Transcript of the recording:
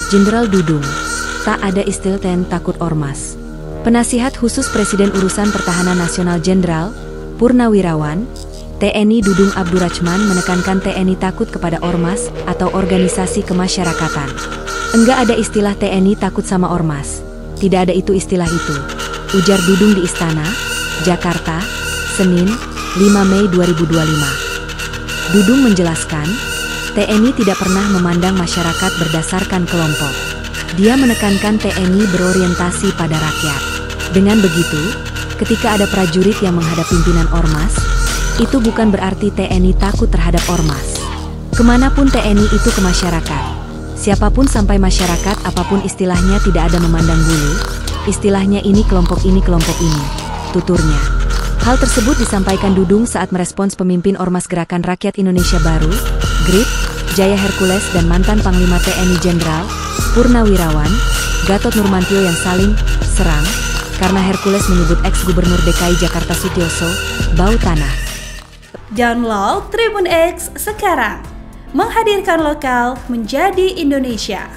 Jenderal Dudung, tak ada istilah TNI takut ormas. Penasihat khusus Presiden Urusan Pertahanan Nasional Jenderal Purnawirawan TNI Dudung Abdurrahman menekankan TNI takut kepada ormas atau organisasi kemasyarakatan. Enggak ada istilah TNI takut sama ormas. Tidak ada itu istilah itu, ujar Dudung di Istana, Jakarta, Senin, 5 Mei 2025. Dudung menjelaskan, TNI tidak pernah memandang masyarakat berdasarkan kelompok. Dia menekankan TNI berorientasi pada rakyat. Dengan begitu, ketika ada prajurit yang menghadap pimpinan ormas, itu bukan berarti TNI takut terhadap ormas. Kemanapun TNI itu ke masyarakat. Siapapun sampai masyarakat apapun istilahnya tidak ada memandang bulu. Istilahnya ini, kelompok ini, tuturnya. Hal tersebut disampaikan Dudung saat merespons pemimpin Ormas Gerakan Rakyat Indonesia Baru, GRIP, Jaya Hercules dan mantan Panglima TNI Jenderal Purnawirawan, Gatot Nurmantio yang saling serang, karena Hercules menyebut ex-Gubernur DKI Jakarta Sutioso, bau tanah. Download Tribun X sekarang, menghadirkan lokal menjadi Indonesia.